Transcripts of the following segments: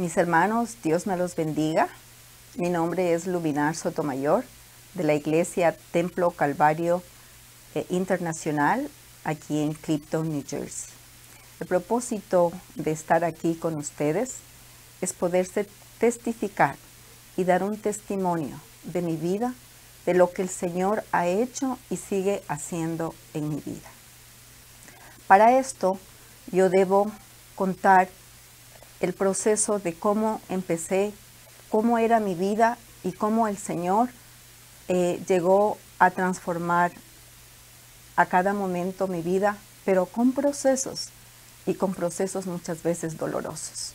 Mis hermanos, Dios me los bendiga. Mi nombre es Luminar Sotomayor, de la Iglesia Templo Calvario Internacional, aquí en Clifton, New Jersey. El propósito de estar aquí con ustedes es poderse testificar y dar un testimonio de mi vida, de lo que el Señor ha hecho y sigue haciendo en mi vida. Para esto, yo debo contar el proceso de cómo empecé, cómo era mi vida y cómo el Señor llegó a transformar a cada momento mi vida, pero con procesos y con procesos muchas veces dolorosos.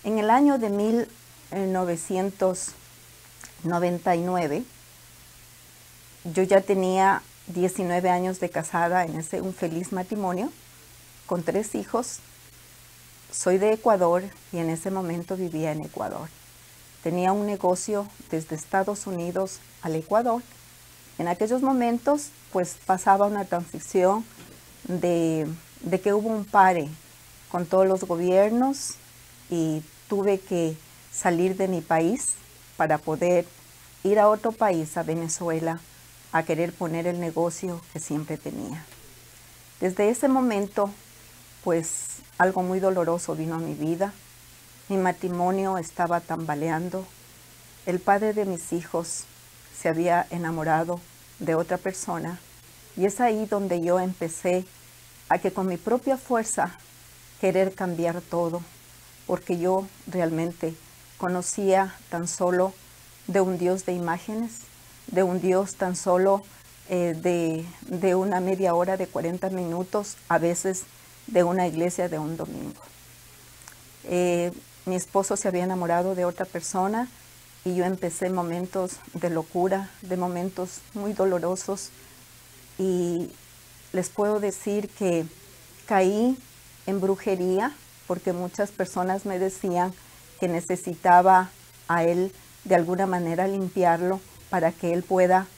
En el año de 1999, yo ya tenía 19 años de casada en un feliz matrimonio con 3 hijos. Soy de Ecuador y en ese momento vivía en Ecuador. Tenía un negocio desde Estados Unidos al Ecuador. En aquellos momentos, pues pasaba una transición de que hubo un pare con todos los gobiernos y tuve que salir de mi país para poder ir a otro país, a Venezuela, a querer poner el negocio que siempre tenía. Desde ese momento, pues algo muy doloroso vino a mi vida. Mi matrimonio estaba tambaleando. El padre de mis hijos se había enamorado de otra persona y es ahí donde yo empecé a que con mi propia fuerza querer cambiar todo, porque yo realmente conocía tan solo de un Dios de imágenes, de un Dios tan solo de una media hora, de 40 minutos, a veces de una iglesia de un domingo. Mi esposo se había enamorado de otra persona y yo empecé momentos de locura, de momentos muy dolorosos, y les puedo decir que caí en brujería porque muchas personas me decían que necesitaba a él de alguna manera limpiarlo para que él pueda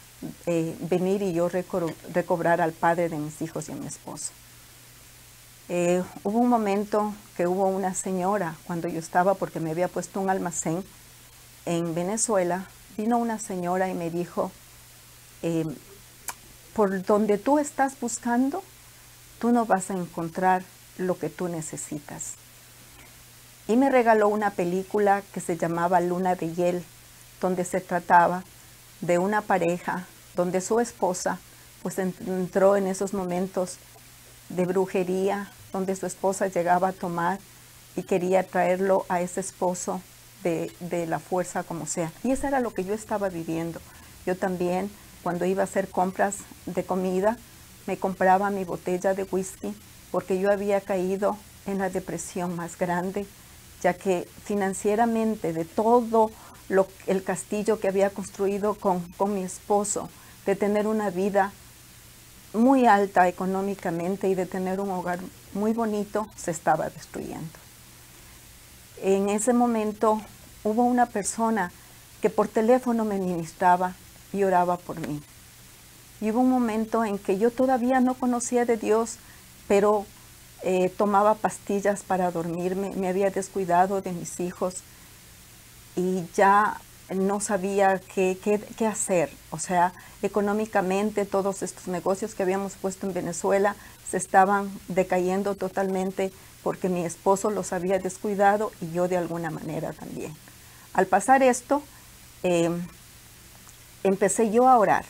venir y yo recobrar al padre de mis hijos y a mi esposo. Hubo un momento que hubo una señora, cuando yo estaba, porque me había puesto un almacén en Venezuela, vino una señora y me dijo, por donde tú estás buscando, tú no vas a encontrar lo que tú necesitas. Y me regaló una película que se llamaba Luna de Hiel, donde se trataba de una pareja, donde su esposa pues entró en esos momentos de brujería, donde su esposa llegaba a tomar y quería traerlo a ese esposo de la fuerza como sea. Y eso era lo que yo estaba viviendo. Yo también, cuando iba a hacer compras de comida, me compraba mi botella de whisky porque yo había caído en la depresión más grande, ya que financieramente de todo el castillo que había construido con mi esposo, de tener una vida muy alta económicamente y de tener un hogar muy bonito, se estaba destruyendo. En ese momento hubo una persona que por teléfono me ministraba y oraba por mí. Y hubo un momento en que yo todavía no conocía de Dios, pero tomaba pastillas para dormirme, me había descuidado de mis hijos y ya no sabía qué hacer. O sea, económicamente todos estos negocios que habíamos puesto en Venezuela se estaban decayendo totalmente porque mi esposo los había descuidado y yo de alguna manera también. Al pasar esto, empecé yo a orar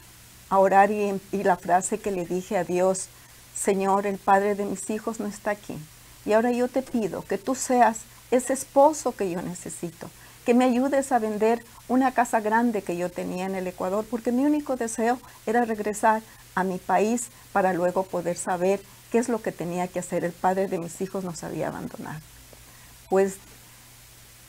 y la frase que le dije a Dios: Señor, el padre de mis hijos no está aquí. Y ahora yo te pido que tú seas ese esposo que yo necesito, que me ayudes a vender una casa grande que yo tenía en el Ecuador, porque mi único deseo era regresar a mi país para luego poder saber qué es lo que tenía que hacer. El padre de mis hijos nos había abandonado. Pues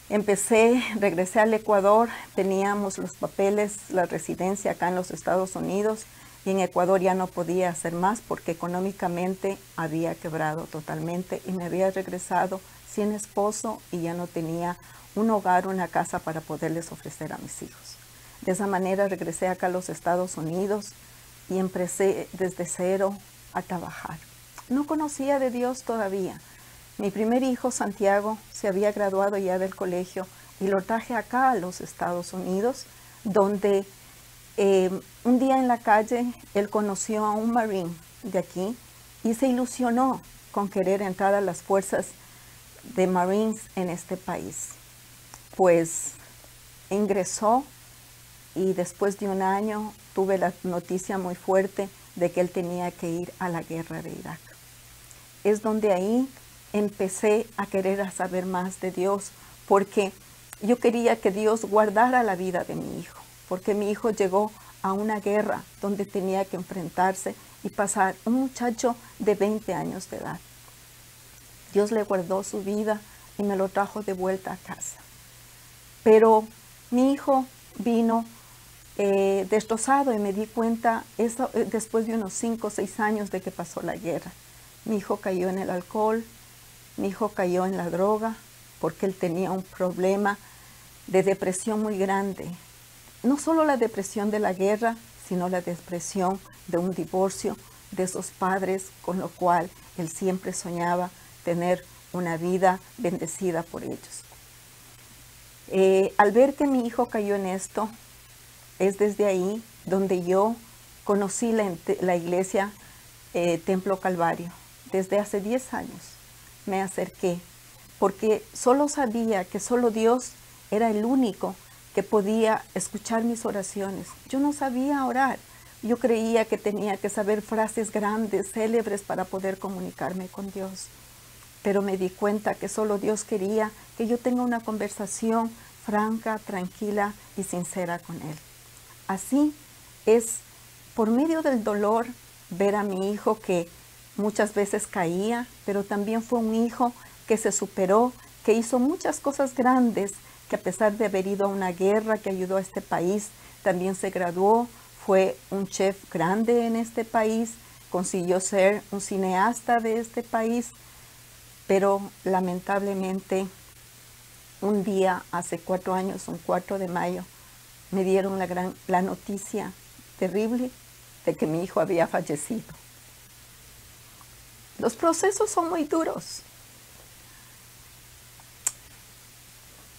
regresé al Ecuador, teníamos los papeles, la residencia acá en los Estados Unidos, y en Ecuador ya no podía hacer más porque económicamente había quebrado totalmente y me había regresado sin esposo y ya no tenía un hogar, una casa para poderles ofrecer a mis hijos. De esa manera regresé acá a los Estados Unidos y empecé desde cero a trabajar. No conocía de Dios todavía, Mi primer hijo, Santiago, se había graduado ya del colegio y lo traje acá a los Estados Unidos, donde un día en la calle él conoció a un Marine de aquí y se ilusionó con querer entrar a las fuerzas de Marines en este país. Pues ingresó y después de un año tuve la noticia muy fuerte de que él tenía que ir a la guerra de Irak. Es donde ahí empecé a querer saber más de Dios, porque yo quería que Dios guardara la vida de mi hijo, porque mi hijo llegó a una guerra donde tenía que enfrentarse y pasar, un muchacho de 20 años de edad. Dios le guardó su vida y me lo trajo de vuelta a casa. Pero mi hijo vino destrozado y me di cuenta eso después de unos 5 o 6 años de que pasó la guerra. Mi hijo cayó en el alcohol, mi hijo cayó en la droga, porque él tenía un problema de depresión muy grande. No solo la depresión de la guerra, sino la depresión de un divorcio de sus padres, con lo cual él siempre soñaba tener una vida bendecida por ellos. Al ver que mi hijo cayó en esto, es desde ahí donde yo conocí la iglesia Templo Calvario. Desde hace 10 años me acerqué, porque solo sabía que solo Dios era el único que podía escuchar mis oraciones. Yo no sabía orar. Yo creía que tenía que saber frases grandes, célebres, para poder comunicarme con Dios. Pero me di cuenta que solo Dios quería que yo tenga una conversación franca, tranquila y sincera con Él. Así es, por medio del dolor, ver a mi hijo que muchas veces caía, pero también fue un hijo que se superó, que hizo muchas cosas grandes, que a pesar de haber ido a una guerra que ayudó a este país, también se graduó, fue un chef grande en este país, consiguió ser un cineasta de este país, pero lamentablemente un día, hace 4 años, un 4 de mayo, me dieron la noticia terrible de que mi hijo había fallecido. Los procesos son muy duros.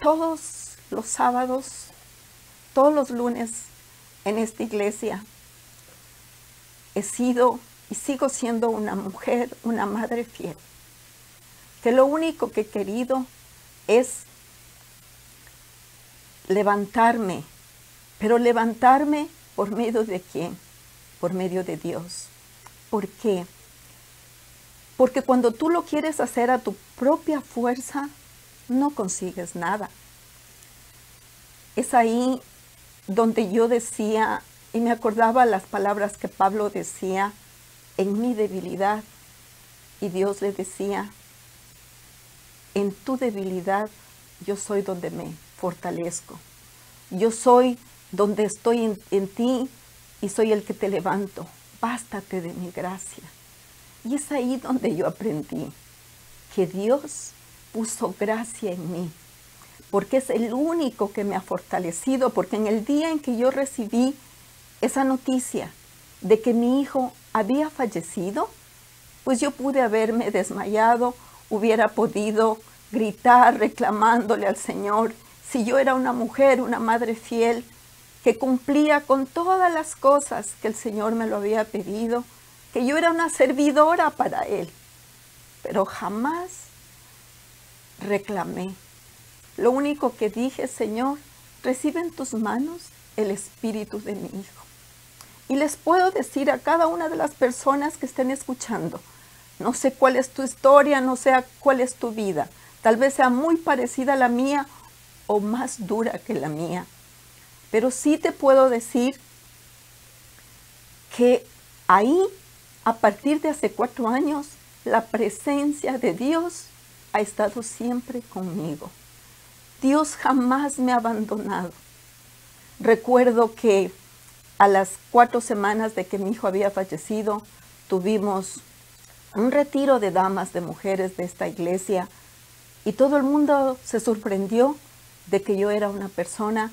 Todos los sábados, todos los lunes en esta iglesia he sido y sigo siendo una mujer, una madre fiel, que lo único que he querido es levantarme, pero levantarme por medio de ¿quién? Por medio de Dios. ¿Por qué? Porque cuando tú lo quieres hacer a tu propia fuerza, no consigues nada. Es ahí donde yo decía, y me acordaba las palabras que Pablo decía, en mi debilidad. Y Dios le decía, en tu debilidad yo soy donde me fortalezco. Yo soy donde estoy en ti y soy el que te levanto. Bástate de mi gracia. Y es ahí donde yo aprendí que Dios puso gracia en mí, porque es el único que me ha fortalecido, porque en el día en que yo recibí esa noticia de que mi hijo había fallecido, pues yo pude haberme desmayado, hubiera podido gritar reclamándole al Señor. Si yo era una mujer, una madre fiel, que cumplía con todas las cosas que el Señor me lo había pedido, que yo era una servidora para Él, pero jamás reclamé. Lo único que dije, Señor, recibe en tus manos el espíritu de mi hijo. Y les puedo decir a cada una de las personas que estén escuchando, no sé cuál es tu historia, no sé cuál es tu vida, tal vez sea muy parecida a la mía o más dura que la mía, pero sí te puedo decir que ahí, a partir de hace 4 años, la presencia de Dios ha estado siempre conmigo. Dios jamás me ha abandonado. Recuerdo que a las 4 semanas de que mi hijo había fallecido, tuvimos un retiro de damas, de mujeres de esta iglesia, y todo el mundo se sorprendió de que yo era una persona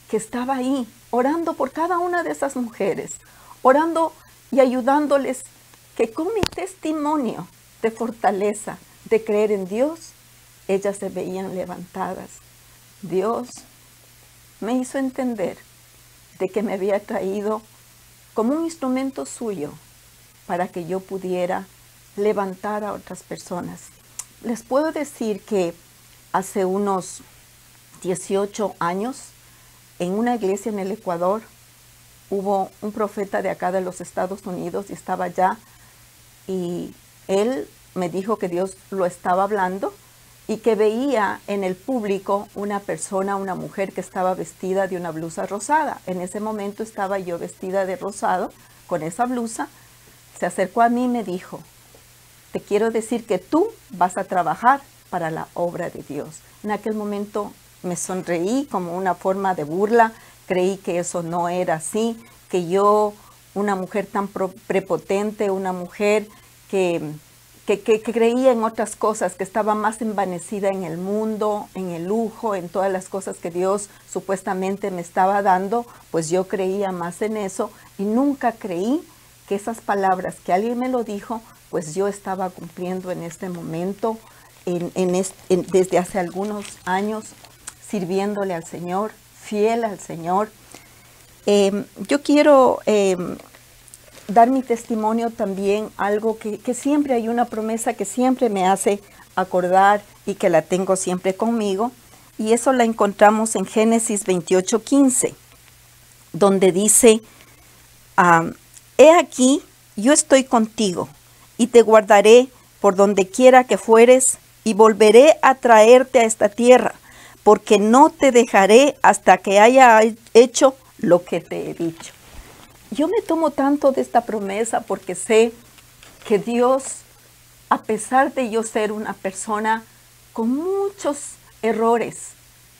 que estaba ahí, orando por cada una de esas mujeres, orando y ayudándoles, que con mi testimonio de fortaleza, de creer en Dios, ellas se veían levantadas. Dios me hizo entender de que me había traído como un instrumento suyo para que yo pudiera levantar a otras personas. Les puedo decir que hace unos 18 años, en una iglesia en el Ecuador, hubo un profeta de acá de los Estados Unidos y estaba allá, y él me dijo que Dios lo estaba hablando y que veía en el público una persona, una mujer que estaba vestida de una blusa rosada. En ese momento estaba yo vestida de rosado con esa blusa. Se acercó a mí y me dijo: te quiero decir que tú vas a trabajar para la obra de Dios. En aquel momento me sonreí como una forma de burla. Creí que eso no era así, que yo, una mujer tan prepotente, una mujer que creía en otras cosas, que estaba más envanecida en el mundo, en el lujo, en todas las cosas que Dios supuestamente me estaba dando, pues yo creía más en eso y nunca creí que esas palabras que alguien me lo dijo, pues yo estaba cumpliendo en este momento, desde hace algunos años, sirviéndole al Señor, fiel al Señor. Yo quiero dar mi testimonio también, algo que siempre hay una promesa que siempre me hace acordar y que la tengo siempre conmigo, y eso la encontramos en Génesis 28:15, donde dice: he aquí, yo estoy contigo y te guardaré por donde quiera que fueres y volveré a traerte a esta tierra, porque no te dejaré hasta que haya hecho lo que te he dicho. Yo me tomo tanto de esta promesa porque sé que Dios, a pesar de yo ser una persona con muchos errores,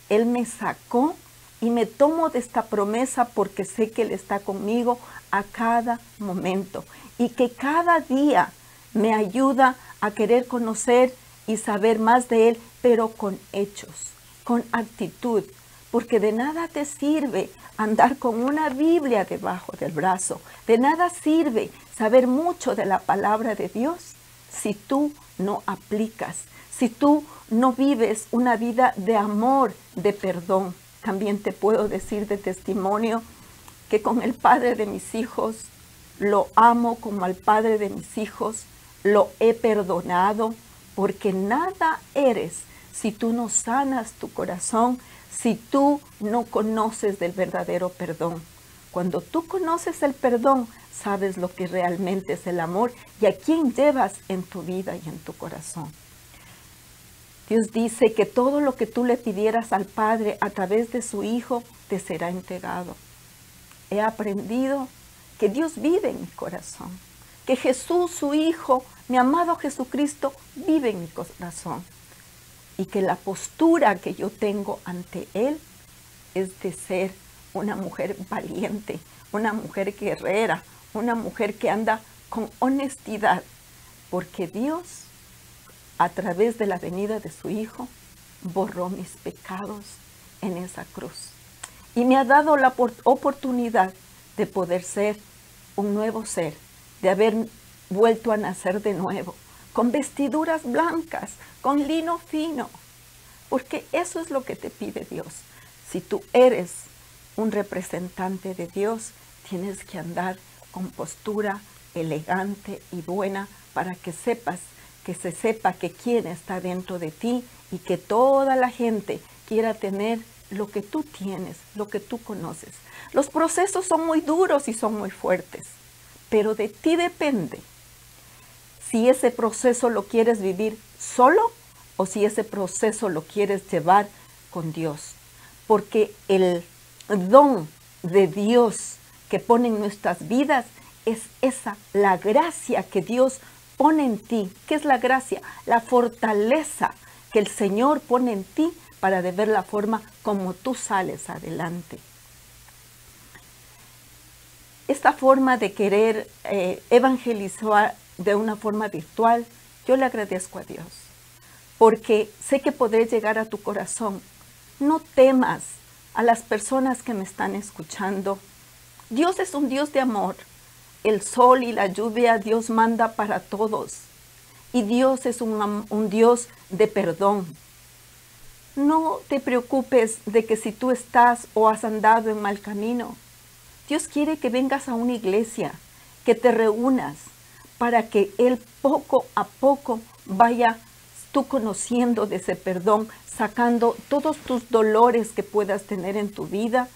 Él me sacó, y me tomo de esta promesa porque sé que Él está conmigo a cada momento y que cada día me ayuda a querer conocer y saber más de Él, pero con hechos, con actitud, porque de nada te sirve andar con una Biblia debajo del brazo, de nada sirve saber mucho de la palabra de Dios si tú no aplicas, si tú no vives una vida de amor, de perdón. También te puedo decir de testimonio que con el padre de mis hijos lo amo como al padre de mis hijos, lo he perdonado, porque nada eres si tú no sanas tu corazón, si tú no conoces del verdadero perdón. Cuando tú conoces el perdón, sabes lo que realmente es el amor y a quién llevas en tu vida y en tu corazón. Dios dice que todo lo que tú le pidieras al Padre a través de su Hijo te será entregado. He aprendido que Dios vive en mi corazón, que Jesús, su Hijo, mi amado Jesucristo, vive en mi corazón, y que la postura que yo tengo ante Él es de ser una mujer valiente, una mujer guerrera, una mujer que anda con honestidad, porque Dios, a través de la venida de su Hijo, borró mis pecados en esa cruz. Y me ha dado la oportunidad de poder ser un nuevo ser, de haber vuelto a nacer de nuevo, con vestiduras blancas, con lino fino, porque eso es lo que te pide Dios. Si tú eres un representante de Dios, tienes que andar con postura elegante y buena para que sepas, que se sepa que quién está dentro de ti y que toda la gente quiera tener lo que tú tienes, lo que tú conoces. Los procesos son muy duros y son muy fuertes, pero de ti depende si ese proceso lo quieres vivir solo o si ese proceso lo quieres llevar con Dios. Porque el don de Dios que pone en nuestras vidas es esa, la gracia que Dios pone en ti. ¿Qué es la gracia? La fortaleza que el Señor pone en ti para de ver la forma como tú sales adelante. Esta forma de querer evangelizar de una forma virtual, yo le agradezco a Dios, porque sé que podré llegar a tu corazón. No temas a las personas que me están escuchando. Dios es un Dios de amor. El sol y la lluvia Dios manda para todos. Y Dios es un Dios de perdón. No te preocupes de que si tú estás o has andado en mal camino. Dios quiere que vengas a una iglesia, que te reúnas, para que Él poco a poco vaya tú conociendo de ese perdón, sacando todos tus dolores que puedas tener en tu vida,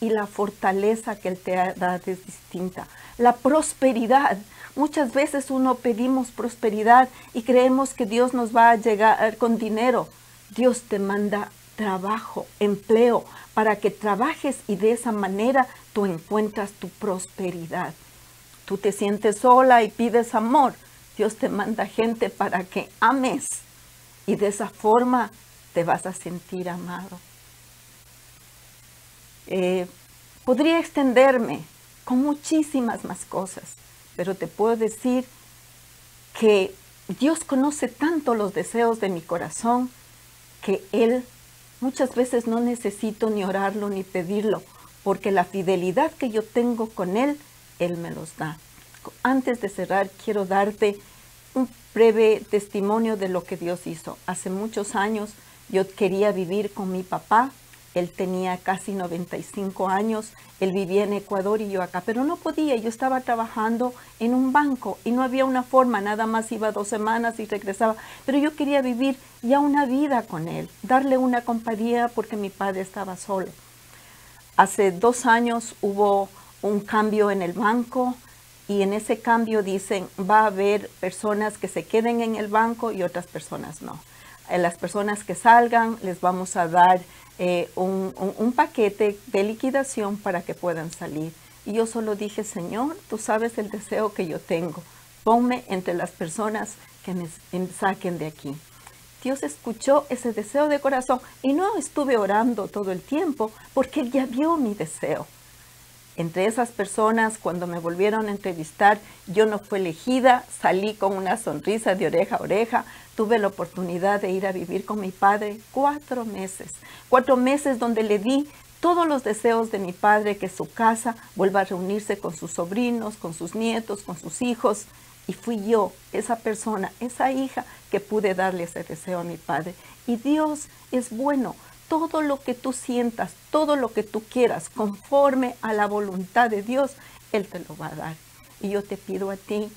y la fortaleza que Él te da es distinta. La prosperidad. Muchas veces uno pedimos prosperidad y creemos que Dios nos va a llegar con dinero. Dios te manda trabajo, empleo, para que trabajes y de esa manera tú encuentras tu prosperidad. Tú te sientes sola y pides amor. Dios te manda gente para que ames y de esa forma te vas a sentir amado. Podría extenderme con muchísimas más cosas, pero te puedo decir que Dios conoce tanto los deseos de mi corazón que Él muchas veces no necesito ni orarlo ni pedirlo, porque la fidelidad que yo tengo con Él, Él me los da. Antes de cerrar, quiero darte un breve testimonio de lo que Dios hizo. Hace muchos años yo quería vivir con mi papá. Él tenía casi 95 años, él vivía en Ecuador y yo acá, pero no podía. Yo estaba trabajando en un banco y no había una forma, nada más iba 2 semanas y regresaba. Pero yo quería vivir ya una vida con él, darle una compañía porque mi padre estaba solo. Hace 2 años hubo un cambio en el banco y en ese cambio dicen va a haber personas que se queden en el banco y otras personas no. A las personas que salgan les vamos a dar un paquete de liquidación para que puedan salir. Y yo solo dije, Señor, tú sabes el deseo que yo tengo. Ponme entre las personas que me saquen de aquí. Dios escuchó ese deseo de corazón y no estuve orando todo el tiempo porque Él ya vio mi deseo. Entre esas personas, cuando me volvieron a entrevistar, yo no fui elegida, salí con una sonrisa de oreja a oreja. Tuve la oportunidad de ir a vivir con mi padre 4 meses. 4 meses donde le di todos los deseos de mi padre, que su casa vuelva a reunirse con sus sobrinos, con sus nietos, con sus hijos. Y fui yo, esa persona, esa hija, que pude darle ese deseo a mi padre. Y Dios es bueno. Todo lo que tú sientas, todo lo que tú quieras, conforme a la voluntad de Dios, Él te lo va a dar. Y yo te pido a ti,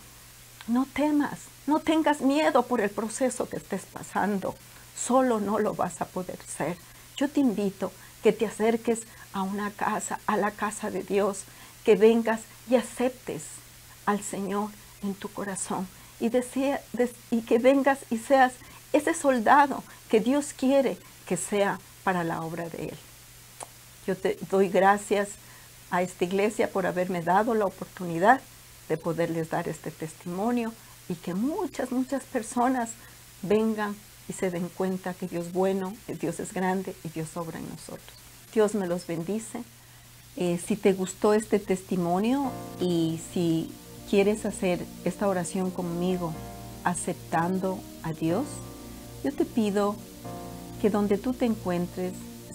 no temas, no tengas miedo por el proceso que estés pasando. Solo no lo vas a poder hacer. Yo te invito que te acerques a una casa, a la casa de Dios, que vengas y aceptes al Señor en tu corazón y que vengas y seas ese soldado que Dios quiere que sea para la obra de Él. Yo te doy gracias a esta iglesia por haberme dado la oportunidad de poderles dar este testimonio y que muchas personas vengan y se den cuenta que Dios es bueno, que Dios es grande y Dios obra en nosotros. Dios me los bendice. Si te gustó este testimonio y si quieres hacer esta oración conmigo aceptando a Dios, yo te pido que donde tú te encuentres,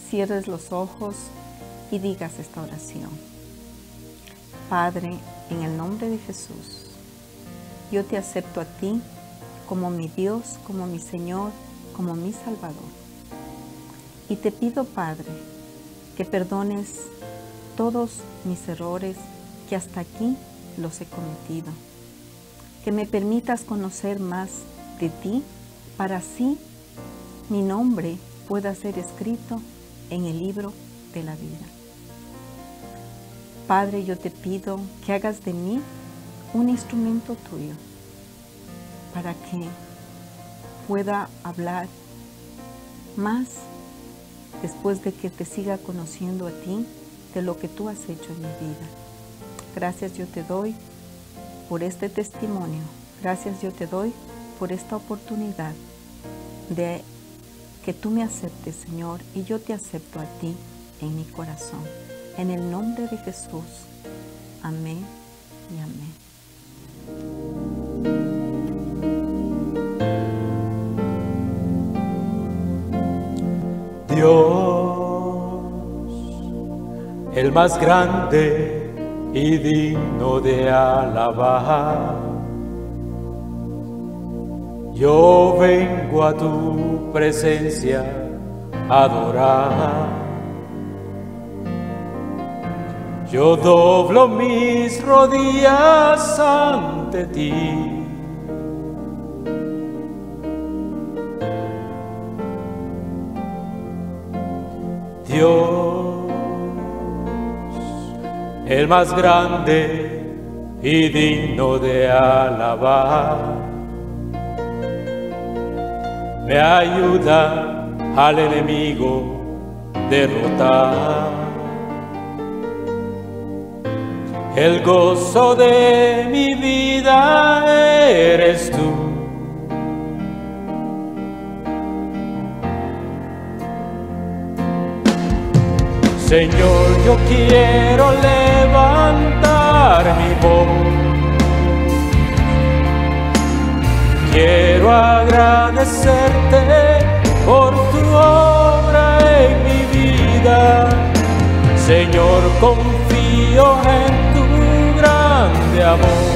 cierres los ojos y digas esta oración. Padre, en el nombre de Jesús, yo te acepto a ti como mi Dios, como mi Señor, como mi Salvador. Y te pido, Padre, que perdones todos mis errores que hasta aquí los he cometido. Que me permitas conocer más de ti para así mi nombre pueda ser escrito en el libro de la vida. Padre, yo te pido que hagas de mí un instrumento tuyo para que pueda hablar más después de que te siga conociendo a ti de lo que tú has hecho en mi vida. Gracias yo te doy por este testimonio. Gracias yo te doy por esta oportunidad de que tú me aceptes, Señor, y yo te acepto a ti en mi corazón. En el nombre de Jesús. Amén y amén. Dios, el más grande y digno de alabar, Yo vengo a tu presencia a adorar. Yo doblo mis rodillas ante ti. Dios, el más grande y digno de alabar, me ayuda al enemigo derrotar. El gozo de mi vida eres tú. Señor, yo quiero levantar mi voz. Quiero agradecerte por tu obra en mi vida. Señor, confío en tu grande amor.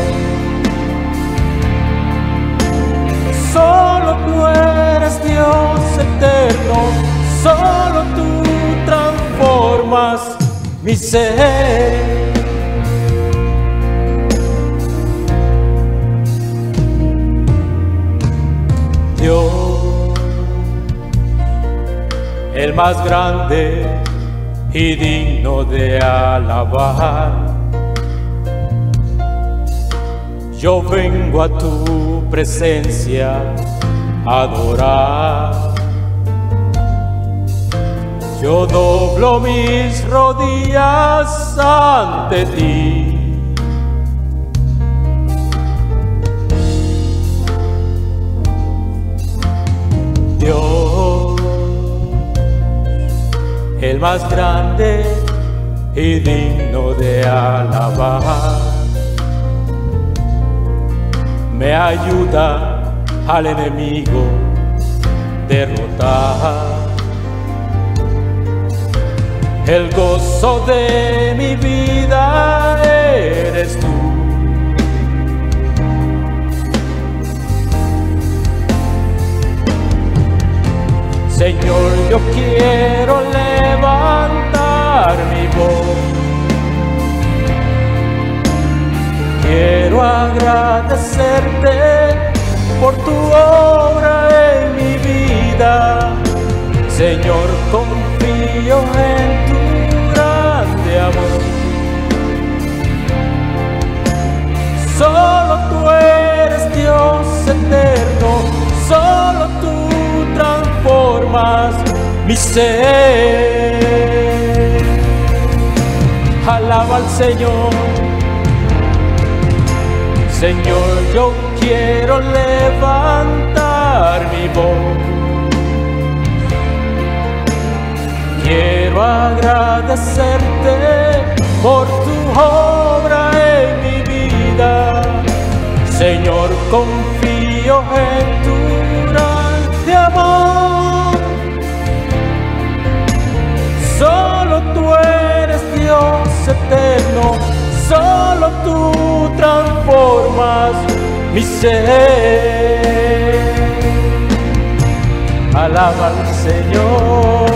Solo tú eres Dios eterno, solo tú transformas mi ser. Dios, el más grande y digno de alabar, yo vengo a tu presencia a adorar. Yo doblo mis rodillas ante ti. Dios, el más grande y digno de alabar, me ayuda al enemigo derrotar. El gozo de mi vida eres tú. Señor, yo quiero levantar mi voz. Quiero agradecerte por tu obra en mi vida. Señor, confío en tu grande amor. Solo tú eres Dios eterno, solo tú transformas mi ser. Alaba al Señor. Señor, yo quiero levantar mi voz. Quiero agradecerte por tu obra en mi vida. Señor, confío en tu grande amor. Solo tú eres Dios eterno, solo tú transformas mi ser. Alaba al Señor.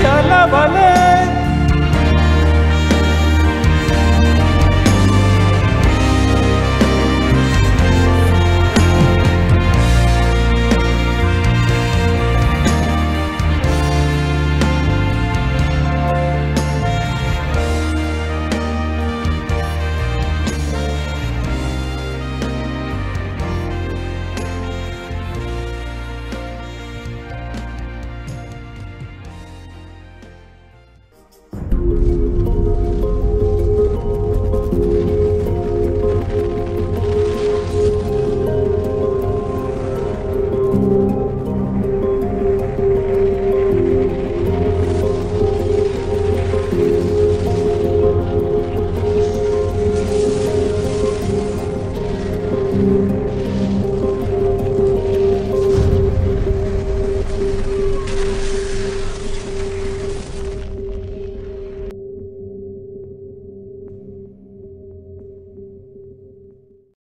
Alaba,